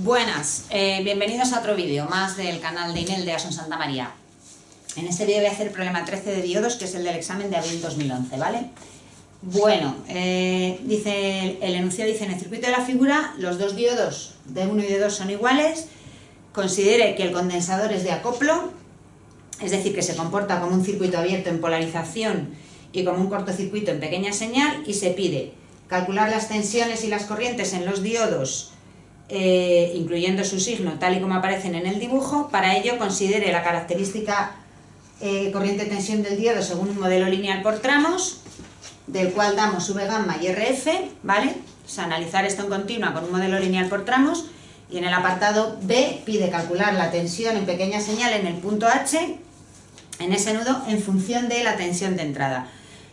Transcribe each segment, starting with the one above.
Buenas, bienvenidos a otro vídeo más del canal de Inel de Asun Santa María. En este vídeo voy a hacer el problema 13 de diodos, que es el del examen de abril 2011, ¿vale? Bueno, dice el enunciado dice: en el circuito de la figura los dos diodos D1 y D2 son iguales. Considere que el condensador es de acoplo, es decir, que se comporta como un circuito abierto en polarización y como un cortocircuito en pequeña señal, y se pide calcular las tensiones y las corrientes en los diodos, incluyendo su signo tal y como aparecen en el dibujo. Para ello considere la característica corriente-tensión del diodo según un modelo lineal por tramos, del cual damos V gamma y RF, ¿vale? O sea, analizar esto en continua con un modelo lineal por tramos. Y en el apartado B pide calcular la tensión en pequeña señal en el punto H, en ese nudo, en función de la tensión de entrada.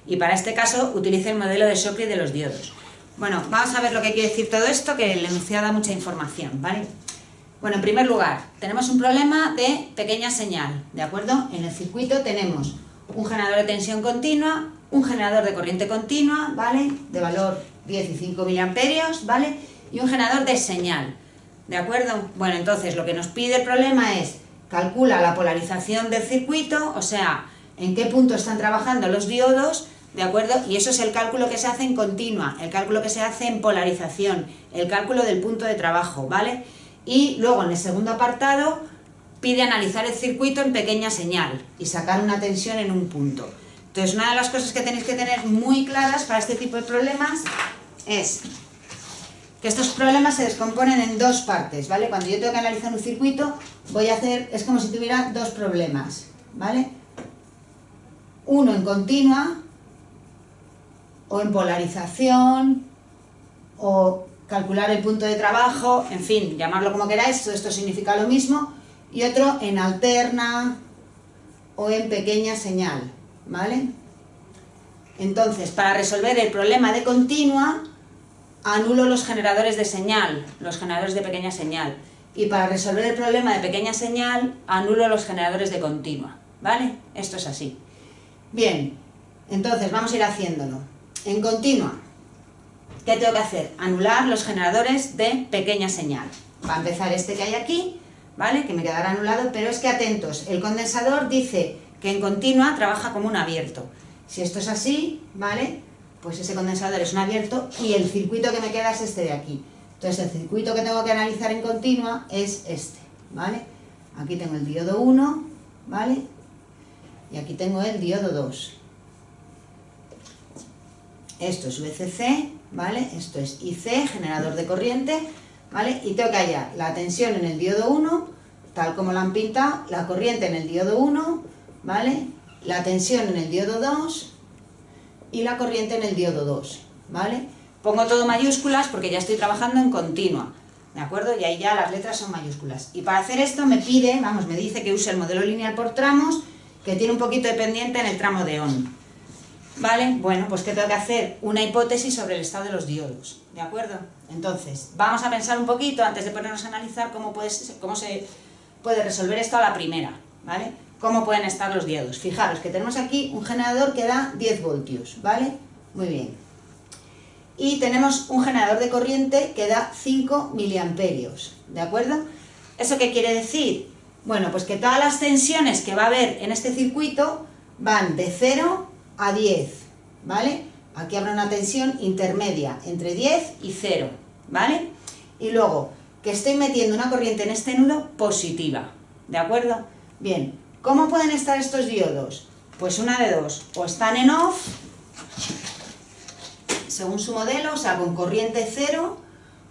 Y para este caso utilice el modelo de Shockley de los diodos. Bueno, vamos a ver lo que quiere decir todo esto, que el enunciado da mucha información, ¿vale? Bueno, en primer lugar, tenemos un problema de pequeña señal, ¿de acuerdo? En el circuito tenemos un generador de tensión continua, un generador de corriente continua, ¿vale? De valor 10 y 5 miliamperios, ¿vale? Y un generador de señal, ¿de acuerdo? Bueno, entonces lo que nos pide el problema es: calcula la polarización del circuito, o sea, en qué punto están trabajando los diodos, ¿de acuerdo? Y eso es el cálculo que se hace en continua, el cálculo que se hace en polarización, el cálculo del punto de trabajo, ¿vale? Y luego en el segundo apartado pide analizar el circuito en pequeña señal y sacar una tensión en un punto. Entonces, una de las cosas que tenéis que tener muy claras para este tipo de problemas es que estos problemas se descomponen en dos partes, ¿vale? Cuando yo tengo que analizar un circuito, voy a hacer, es como si tuviera dos problemas, ¿vale? Uno en continua, o en polarización, o calcular el punto de trabajo, en fin, llamarlo como queráis, todo esto significa lo mismo, y otro en alterna o en pequeña señal, ¿vale? Entonces, para resolver el problema de continua, anulo los generadores de señal, los generadores de pequeña señal, y para resolver el problema de pequeña señal, anulo los generadores de continua, ¿vale? Esto es así. Bien, entonces vamos a ir haciéndolo. En continua, ¿qué tengo que hacer? Anular los generadores de pequeña señal. Va a empezar este que hay aquí, ¿vale? Que me quedará anulado, pero es que atentos, el condensador dice que en continua trabaja como un abierto. Si esto es así, ¿vale? Pues ese condensador es un abierto y el circuito que me queda es este de aquí. Entonces el circuito que tengo que analizar en continua es este, ¿vale? Aquí tengo el diodo 1, ¿vale? Y aquí tengo el diodo 2. Esto es VCC, ¿vale? Esto es IC, generador de corriente, ¿vale? Y tengo que hallar la tensión en el diodo 1, tal como lo han pintado, la corriente en el diodo 1, ¿vale? La tensión en el diodo 2 y la corriente en el diodo 2, ¿vale? Pongo todo mayúsculas porque ya estoy trabajando en continua, ¿de acuerdo? Y ahí ya las letras son mayúsculas. Y para hacer esto me pide, vamos, me dice que use el modelo lineal por tramos, que tiene un poquito de pendiente en el tramo de on. ¿Vale? Bueno, pues ¿qué tengo que hacer? Una hipótesis sobre el estado de los diodos, ¿de acuerdo? Entonces, vamos a pensar un poquito, antes de ponernos a analizar cómo se puede resolver esto a la primera, ¿vale? ¿Cómo pueden estar los diodos? Fijaros que tenemos aquí un generador que da 10 voltios, ¿vale? Muy bien. Y tenemos un generador de corriente que da 5 miliamperios, ¿de acuerdo? ¿Eso qué quiere decir? Bueno, pues que todas las tensiones que va a haber en este circuito van de 0 a 10, ¿vale? Aquí habrá una tensión intermedia entre 10 y 0, ¿vale? Y luego, que estoy metiendo una corriente en este nudo positiva, ¿de acuerdo? Bien, ¿cómo pueden estar estos diodos? Pues una de dos, o están en off, según su modelo, o sea, con corriente 0,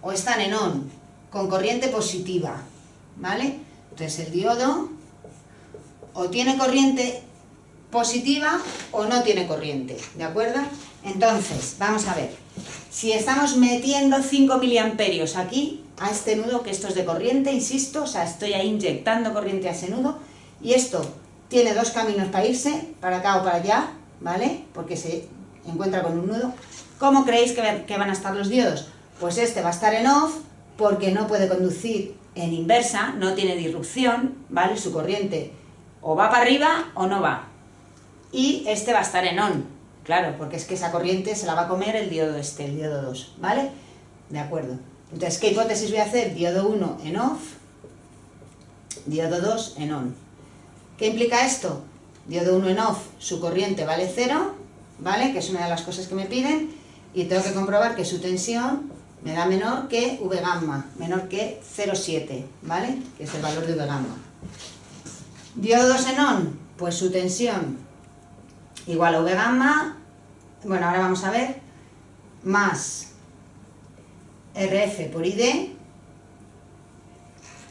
o están en on, con corriente positiva, ¿vale? Entonces el diodo o tiene corriente positiva o no tiene corriente, ¿de acuerdo? Entonces, vamos a ver, si estamos metiendo 5 miliamperios aquí, a este nudo, que esto es de corriente, insisto, o sea, estoy ahí inyectando corriente a ese nudo, y esto tiene dos caminos para irse, para acá o para allá, ¿vale? Porque se encuentra con un nudo. ¿Cómo creéis que van a estar los diodos? Pues este va a estar en off, porque no puede conducir en inversa, no tiene disrupción, ¿vale? Su corriente o va para arriba o no va. Y este va a estar en on, claro, porque es que esa corriente se la va a comer el diodo este, el diodo 2, ¿vale? De acuerdo. Entonces, ¿qué hipótesis voy a hacer? Diodo 1 en off, diodo 2 en on. ¿Qué implica esto? Diodo 1 en off, su corriente vale 0, ¿vale? Que es una de las cosas que me piden, y tengo que comprobar que su tensión me da menor que V gamma, menor que 0,7, ¿vale? Que es el valor de V gamma. Diodo 2 en on, pues su tensión igual a V gamma, bueno, ahora vamos a ver, más RF por ID,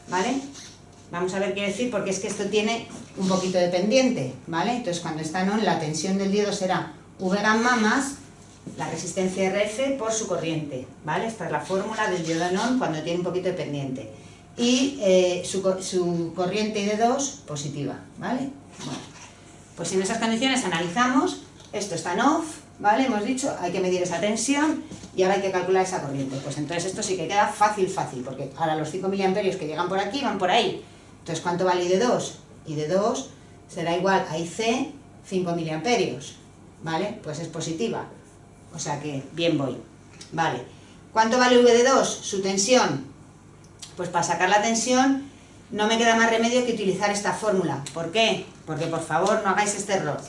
¿vale? Vamos a ver qué quiere decir, porque es que esto tiene un poquito de pendiente, ¿vale? Entonces, cuando está en on, la tensión del diodo será V gamma más la resistencia RF por su corriente, ¿vale? Esta es la fórmula del diodo en on cuando tiene un poquito de pendiente. Y su corriente ID2 positiva, ¿vale? Bueno, pues en esas condiciones analizamos, esto está en off, ¿vale? Hemos dicho, hay que medir esa tensión y ahora hay que calcular esa corriente. Pues entonces esto sí que queda fácil, porque ahora los 5 miliamperios que llegan por aquí van por ahí. Entonces, ¿cuánto vale ID2? ID2 será igual a IC 5 miliamperios, ¿vale? Pues es positiva, o sea que bien voy, ¿vale? ¿Cuánto vale V de 2? Su tensión. Pues para sacar la tensión no me queda más remedio que utilizar esta fórmula. ¿Por qué? Porque por favor no hagáis este error.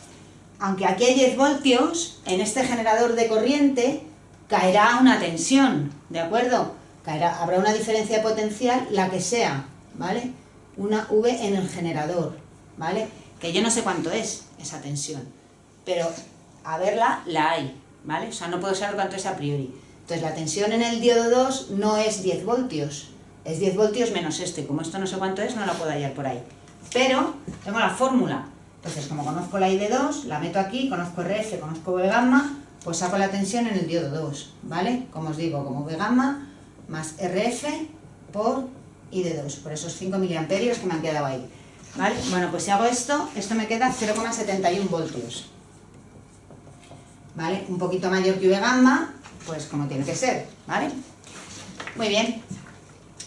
Aunque aquí hay 10 voltios, en este generador de corriente caerá una tensión, ¿de acuerdo? Habrá una diferencia de potencial, la que sea, ¿vale? Una V en el generador, ¿vale? Que yo no sé cuánto es esa tensión, pero a verla la hay, ¿vale? O sea, no puedo saber cuánto es a priori. Entonces la tensión en el diodo 2 no es 10 voltios, es 10 voltios menos este. Como esto no sé cuánto es, no la puedo hallar por ahí. Pero tengo la fórmula. Entonces, como conozco la I de 2, la meto aquí, conozco RF, conozco V gamma, pues saco la tensión en el diodo 2, ¿vale? Como os digo, como V gamma más RF por I de 2, por esos 5 miliamperios que me han quedado ahí, ¿vale? Bueno, pues si hago esto me queda 0,71 voltios, ¿vale? Un poquito mayor que V gamma, pues como tiene que ser, ¿vale? Muy bien,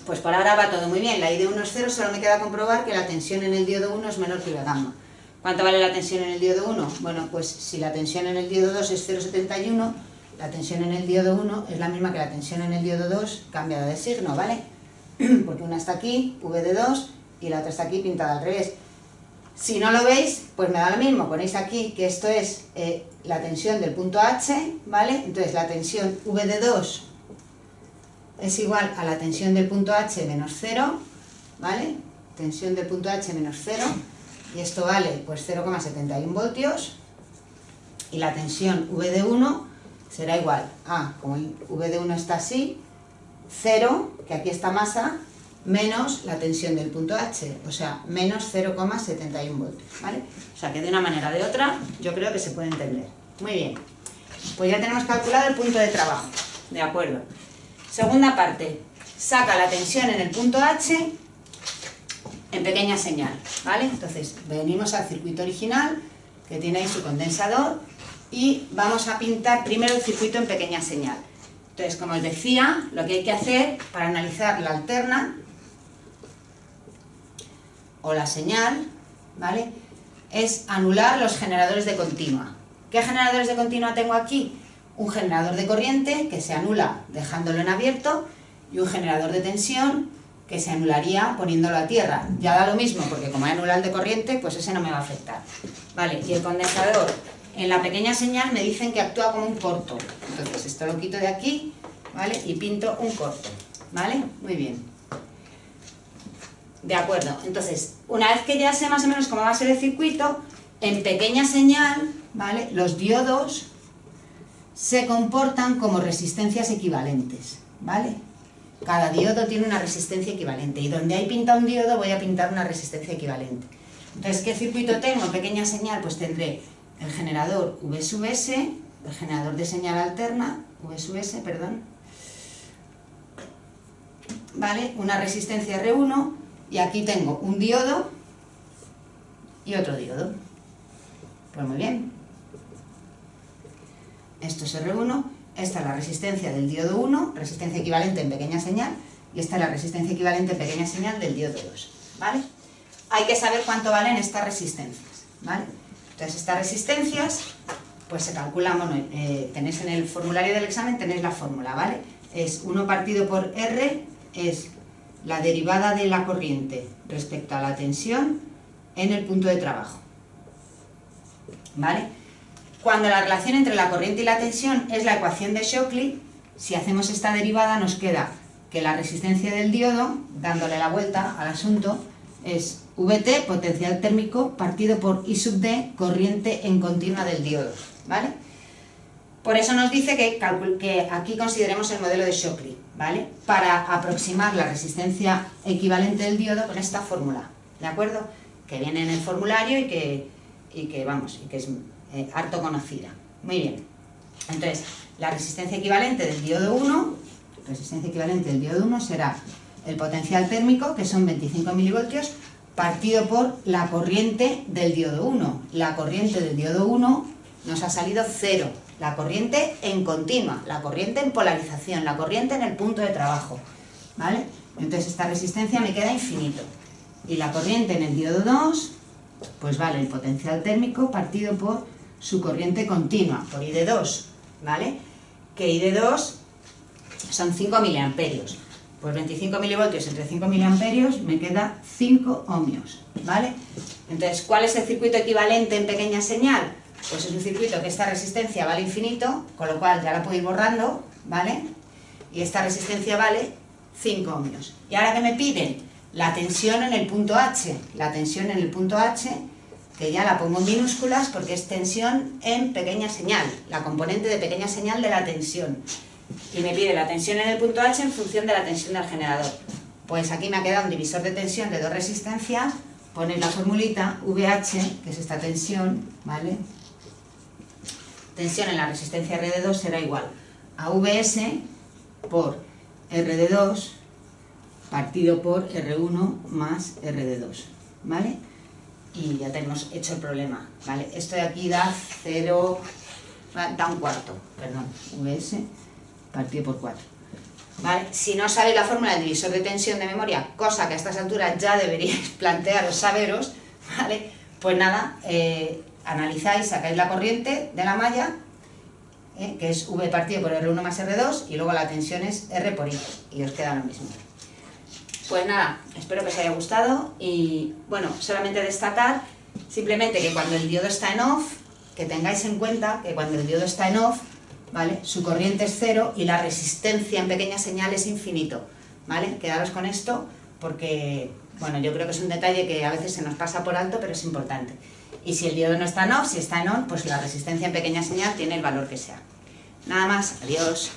pues por ahora va todo muy bien, la I de 1 es 0, solo me queda comprobar que la tensión en el diodo 1 es menor que V gamma. ¿Cuánto vale la tensión en el diodo 1? Bueno, pues si la tensión en el diodo 2 es 0,71, la tensión en el diodo 1 es la misma que la tensión en el diodo 2 cambiada de signo, ¿vale? Porque una está aquí, V de 2, y la otra está aquí pintada al revés. Si no lo veis, pues me da lo mismo, ponéis aquí que esto es la tensión del punto H, ¿vale? Entonces la tensión V de 2 es igual a la tensión del punto H menos 0, ¿vale? Tensión del punto H menos 0, y esto vale pues 0,71 voltios, y la tensión V de 1 será igual a, como el V de 1 está así, 0, que aquí está masa, menos la tensión del punto H, o sea, menos 0,71 voltios, ¿vale? O sea, que de una manera o de otra, yo creo que se puede entender. Muy bien, pues ya tenemos calculado el punto de trabajo, ¿de acuerdo? Segunda parte, saca la tensión en el punto H en pequeña señal, ¿vale? Entonces, venimos al circuito original, que tiene ahí su condensador, y vamos a pintar primero el circuito en pequeña señal. Entonces, como os decía, lo que hay que hacer para analizar la alterna o la señal, ¿vale?, es anular los generadores de continua. ¿Qué generadores de continua tengo aquí? Un generador de corriente que se anula dejándolo en abierto y un generador de tensión que se anularía poniéndolo a tierra. Ya da lo mismo, porque como he anulado el de corriente, pues ese no me va a afectar, ¿vale? Y el condensador, en la pequeña señal me dicen que actúa como un corto. Entonces esto lo quito de aquí, ¿vale? Y pinto un corto, ¿vale? Muy bien. De acuerdo, entonces, una vez que ya sé más o menos cómo va a ser el circuito, en pequeña señal, ¿vale?, los diodos se comportan como resistencias equivalentes, ¿vale? Cada diodo tiene una resistencia equivalente, y donde hay pinta un diodo voy a pintar una resistencia equivalente. Entonces, ¿qué circuito tengo en pequeña señal? Pues tendré el generador V sub S, el generador de señal alterna, V sub S, perdón, ¿vale?, una resistencia R1, y aquí tengo un diodo y otro diodo. Pues muy bien. Esto es R1, esta es la resistencia del diodo 1, resistencia equivalente en pequeña señal, y esta es la resistencia equivalente en pequeña señal del diodo 2, ¿vale? Hay que saber cuánto valen estas resistencias, ¿vale? Entonces estas resistencias, pues se calculan, bueno, tenéis en el formulario del examen, tenéis la fórmula, ¿vale? es 1 partido por R, es la derivada de la corriente respecto a la tensión en el punto de trabajo. ¿Vale? Cuando la relación entre la corriente y la tensión es la ecuación de Shockley, si hacemos esta derivada nos queda que la resistencia del diodo, dándole la vuelta al asunto, es VT, potencial térmico, partido por I sub D, corriente en continua del diodo. ¿Vale? Por eso nos dice que aquí consideremos el modelo de Shockley, ¿vale? Para aproximar la resistencia equivalente del diodo con esta fórmula, ¿de acuerdo? Que viene en el formulario y que es harto conocida. Muy bien. Entonces, la resistencia equivalente del diodo 1, será el potencial térmico, que son 25 milivoltios, partido por la corriente del diodo 1. La corriente del diodo 1 nos ha salido 0. La corriente en continua, la corriente en polarización, la corriente en el punto de trabajo, ¿vale? Entonces esta resistencia me queda infinito. Y la corriente en el diodo 2, pues vale, el potencial térmico partido por su corriente continua, por I de 2, ¿vale? Que I de 2 son 5 miliamperios. Pues 25 milivoltios entre 5 miliamperios me queda 5 ohmios, ¿vale? Entonces, ¿cuál es el circuito equivalente en pequeña señal? Pues es un circuito que esta resistencia vale infinito, con lo cual ya la puedo ir borrando, ¿vale? Y esta resistencia vale 5 ohmios. Y ahora que me piden la tensión en el punto H, que ya la pongo en minúsculas porque es tensión en pequeña señal, la componente de pequeña señal de la tensión. Y me pide la tensión en el punto H en función de la tensión del generador. Pues aquí me ha quedado un divisor de tensión de 2 resistencias, ponéis la formulita VH, que es esta tensión, ¿vale? Tensión en la resistencia R de 2 será igual a VS por R de 2 partido por R1 más R de 2, ¿vale? Y ya tenemos hecho el problema, ¿vale? Esto de aquí da 0, da un cuarto, perdón, VS partido por 4, ¿vale? Si no sabéis la fórmula del divisor de tensión de memoria, cosa que a estas alturas ya deberíais plantearos, saberos, ¿vale? Pues nada, analizáis, sacáis la corriente de la malla, que es V partido por R1 más R2, y luego la tensión es R por I, y os queda lo mismo. Pues nada, espero que os haya gustado, y bueno, solamente destacar simplemente que cuando el diodo está en off, que tengáis en cuenta que cuando el diodo está en off, ¿vale? Su corriente es 0 y la resistencia en pequeña señal es infinito, ¿vale? Quedaros con esto porque, bueno, yo creo que es un detalle que a veces se nos pasa por alto, pero es importante. Y si el diodo no está en off, si está en on, pues la resistencia en pequeña señal tiene el valor que sea. Nada más, adiós.